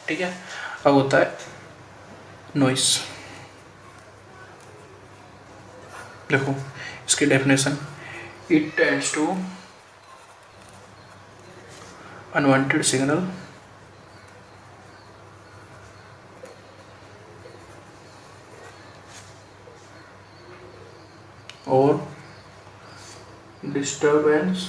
ठीक है। अब होता है नॉइस। देखो इसकी definition, it tends to unwanted signal और disturbance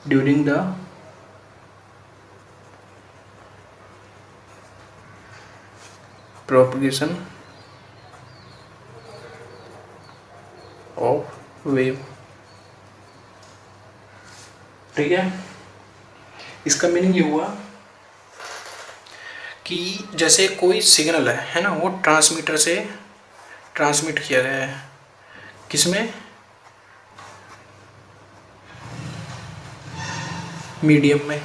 during the propagation of wave। ठीक है। इसका मीनिंग ये हुआ कि जैसे कोई सिग्नल है ना, वो ट्रांसमीटर से ट्रांसमिट किया गया है, किसमें, मीडियम में।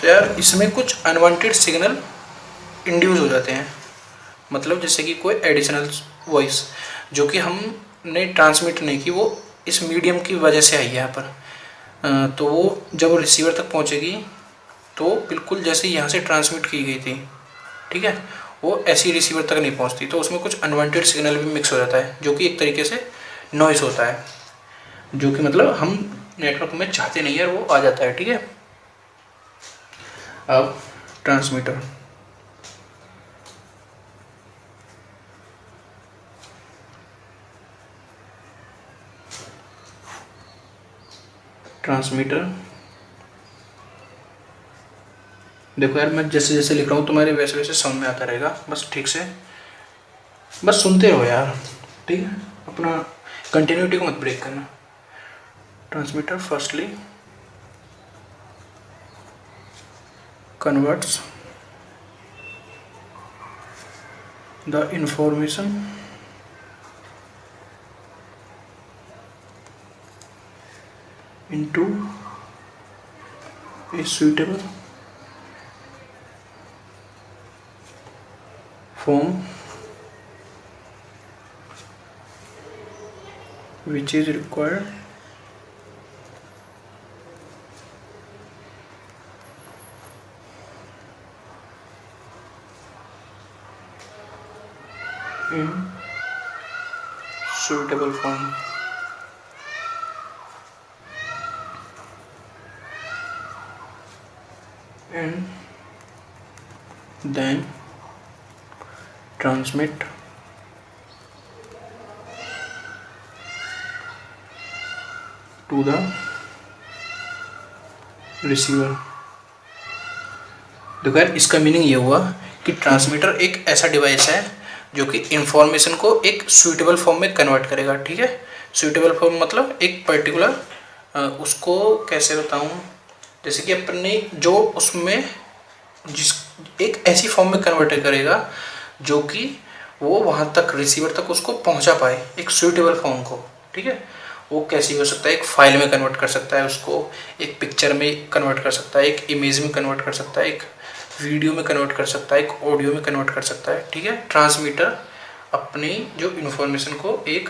तो यार इसमें कुछ अनवांटेड सिग्नल इंड्यूस हो जाते हैं, मतलब जैसे कि कोई एडिशनल वॉइस जो कि हमने ट्रांसमिट नहीं की, वो इस मीडियम की वजह से आई है यहाँ पर। तो वो जब रिसीवर तक पहुँचेगी तो बिल्कुल जैसे यहाँ से ट्रांसमिट की गई थी, ठीक है, वो ऐसी रिसीवर तक नहीं पहुँचती। तो उसमें कुछ अनवांटेड सिग्नल भी मिक्स हो जाता है, जो कि एक तरीके से नॉइस होता है, जो कि मतलब हम नेटवर्क में चाहते नहीं है, वो आ जाता है। ठीक है। अब ट्रांसमीटर, देखो यार मैं जैसे जैसे लिख रहा हूँ तुम्हारे वैसे वैसे समझ में आता रहेगा, बस ठीक से बस सुनते रहो यार। ठीक है, अपना कंटिन्यूटी को मत ब्रेक करना। Transmitter firstly converts the information into a suitable form which is required in suitable form। And then transmit to the receiver। देखो यार इसका मीनिंग ये हुआ कि ट्रांसमीटर एक ऐसा डिवाइस है जो कि इंफॉर्मेशन को एक सुइटेबल फॉर्म में कन्वर्ट करेगा। ठीक है, सुइटेबल फॉर्म मतलब एक पर्टिकुलर उसको कैसे बताऊं, जैसे कि अपने जो उसमें जिस एक ऐसी फॉर्म में कन्वर्ट करेगा जो कि वो वहाँ तक रिसीवर तक उसको पहुँचा पाए, एक सुइटेबल फॉर्म को। ठीक है, वो कैसी हो सकता है, एक फाइल में कन्वर्ट कर सकता है उसको, एक पिक्चर में कन्वर्ट कर सकता है, एक इमेज में कन्वर्ट कर सकता है, एक वीडियो में कन्वर्ट कर सकता है, एक ऑडियो में कन्वर्ट कर सकता है। ठीक है, ट्रांसमीटर अपनी जो इन्फॉर्मेशन को एक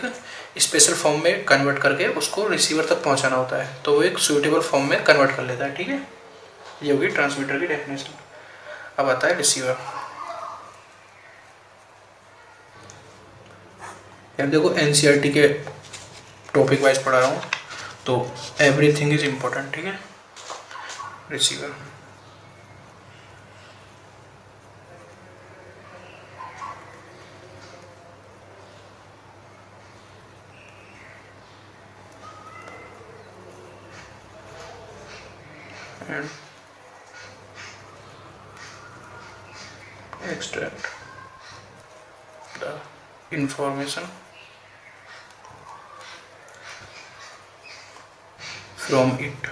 स्पेशल फॉर्म में कन्वर्ट करके उसको रिसीवर तक पहुंचाना होता है, तो वो एक सूटेबल फॉर्म में कन्वर्ट कर लेता है। ठीक है, ये होगी ट्रांसमीटर की डेफिनेशन। अब आता है रिसीवर। यार देखो एनसीईआरटी के टॉपिक वाइज पढ़ा रहा हूँ तो एवरीथिंग इज इम्पोर्टेंट। ठीक है, receiver and extract the information from it।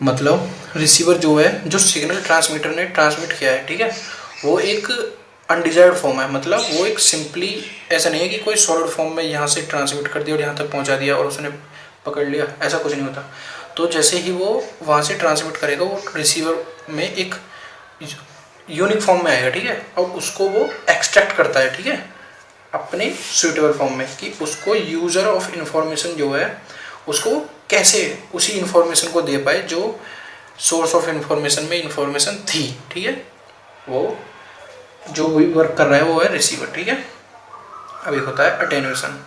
मतलब रिसीवर जो है, जो सिग्नल ट्रांसमीटर ने ट्रांसमिट किया है, ठीक है, वो एक अनडिजायर्ड फॉर्म है। मतलब वो एक सिंपली ऐसा नहीं है कि कोई सॉलिड फॉर्म में यहाँ से ट्रांसमिट कर दिया और यहाँ तक पहुँचा दिया और उसने पकड़ लिया, ऐसा कुछ नहीं होता। तो जैसे ही वो वहाँ से ट्रांसमिट करेगा, वो रिसीवर में एक यूनिक फॉर्म में आएगा, ठीक है, और उसको वो एक्सट्रैक्ट करता है, ठीक है, अपने सुइटेबल फॉर्म में, कि उसको यूज़र ऑफ इंफॉर्मेशन जो है उसको कैसे उसी इंफॉर्मेशन को दे पाए जो सोर्स ऑफ इंफॉर्मेशन में इंफॉर्मेशन थी, ठीक है। वो जो भी वर्क कर रहा है वो है रिसीवर, ठीक है। अब एक होता है attenuation.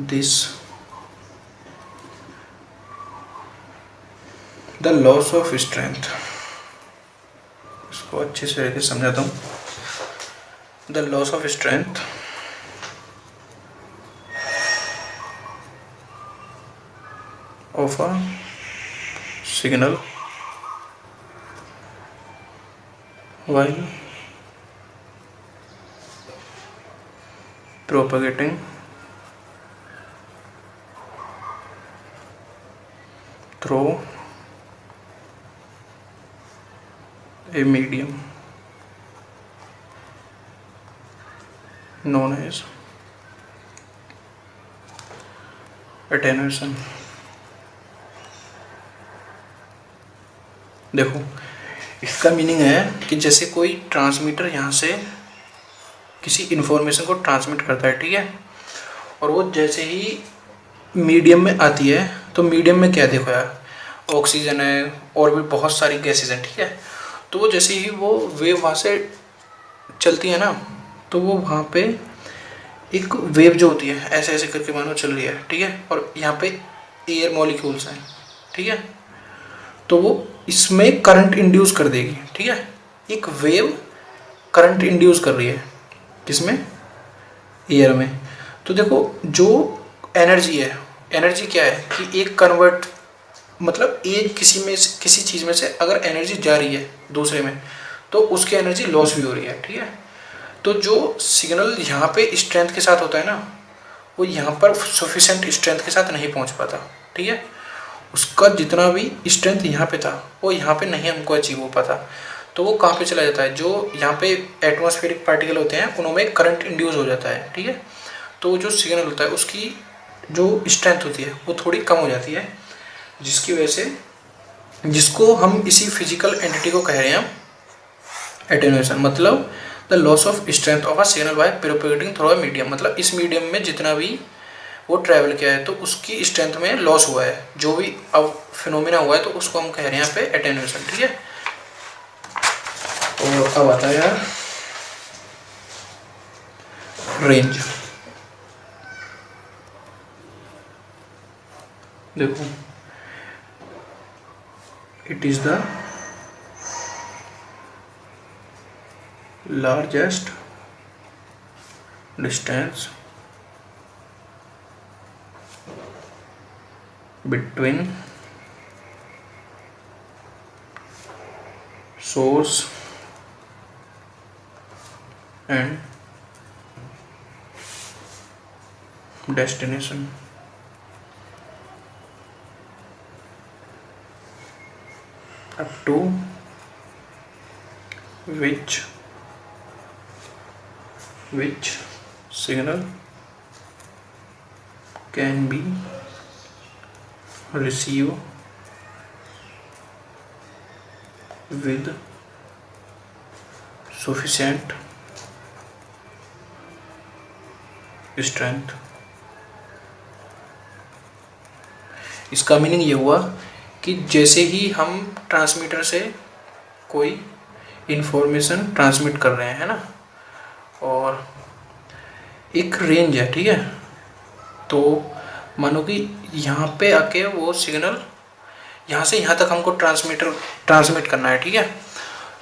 This the loss of strength, इसको अच्छे से लेके समझाता हूँ। The loss of strength of a signal while propagating through a medium known as attenuation। देखो, इसका मीनिंग है कि जैसे कोई ट्रांसमीटर यहाँ से किसी इन्फॉर्मेशन को ट्रांसमिट करता है, ठीक है, और वो जैसे ही मीडियम में आती है, तो मीडियम में क्या देखो यार, ऑक्सीजन है और भी बहुत सारी गैसेज हैं, ठीक है। तो वो जैसे ही वो वेव वहाँ से चलती है ना, तो वो वहाँ पे एक वेव जो होती है ऐसे ऐसे करके मानो चल रही है, ठीक है, और यहाँ पे एयर मॉलिक्यूल्स हैं, ठीक है, तो वो इसमें करंट इंड्यूस कर देगी, ठीक है। एक वेव करंट इंड्यूस कर रही है किसमें, एयर में। तो देखो जो एनर्जी है, एनर्जी क्या है कि एक कन्वर्ट, मतलब एक किसी चीज़ में से अगर एनर्जी जा रही है दूसरे में, तो उसकी एनर्जी लॉस भी हो रही है, ठीक है। तो जो सिग्नल यहाँ पे स्ट्रेंथ के साथ होता है ना, वो यहाँ पर सफिशेंट स्ट्रेंथ के साथ नहीं पहुँच पाता, ठीक है। उसका जितना भी स्ट्रेंथ यहाँ पे था वो यहाँ पे नहीं हमको अचीव हो पाता, तो वो कहाँ पे चला जाता है, जो यहाँ पे एटमॉस्फेरिक पार्टिकल होते हैं उनमें करंट इंड्यूस हो जाता है, ठीक है। तो जो सिग्नल होता है उसकी जो स्ट्रेंथ होती है वो थोड़ी कम हो जाती है, जिसकी वजह से, जिसको हम इसी फिजिकल एंटिटी को कह रहे हैं एटेन्यूएशन। मतलब the loss of strength of a signal by propagating through a medium, मतलब इस मीडियम में जितना भी वो ट्रैवल किया है तो उसकी स्ट्रेंथ में लॉस हुआ है, जो भी अब फिनोमिना हुआ है तो उसको हम कह रहे हैं यहाँ पे एटेन्यूएशन, ठीक है। और अब आता है यार रेंज। देखो, it is the largest distance between source and destination, up to which signal can be receive with sufficient strength। इसका मीनिंग ये हुआ कि जैसे ही हम ट्रांसमीटर से कोई इंफॉर्मेशन ट्रांसमिट कर रहे हैं ना, और एक रेंज है, ठीक है, तो मानो कि यहाँ पे आके वो सिग्नल यहाँ से यहाँ तक हमको ट्रांसमिट करना है, ठीक है।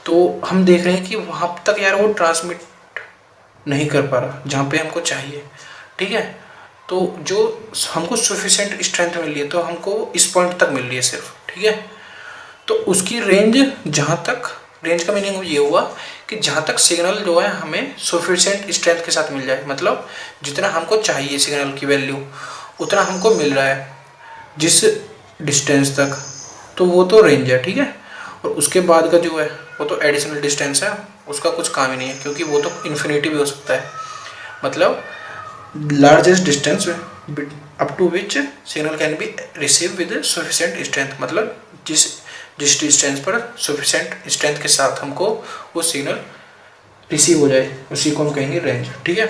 तो हम देख रहे हैं कि वहाँ तक यार वो ट्रांसमिट नहीं कर पा रहा जहाँ पे हमको चाहिए, ठीक है। तो जो हमको सफिशेंट स्ट्रेंथ मिल रही है तो हमको इस पॉइंट तक मिल रही है सिर्फ, ठीक है। तो उसकी रेंज, जहाँ तक रेंज का मीनिंग ये हुआ कि जहाँ तक सिग्नल जो है हमें सफिशेंट स्ट्रेंथ के साथ मिल जाए, मतलब जितना हमको चाहिए सिग्नल की वैल्यू उतना हमको मिल रहा है जिस डिस्टेंस तक, तो वो तो रेंज है, ठीक है। और उसके बाद का जो है वो तो एडिशनल डिस्टेंस है, उसका कुछ काम ही नहीं है क्योंकि वो तो इन्फिनिटी भी हो सकता है। मतलब largest distance up to which signal can be receive with sufficient strength, मतलब जिस जिस डिस्टेंस पर सफिशेंट स्ट्रेंथ के साथ हमको वो सिग्नल रिसीव हो जाए उसी को हम कहेंगे रेंज। ठीक है।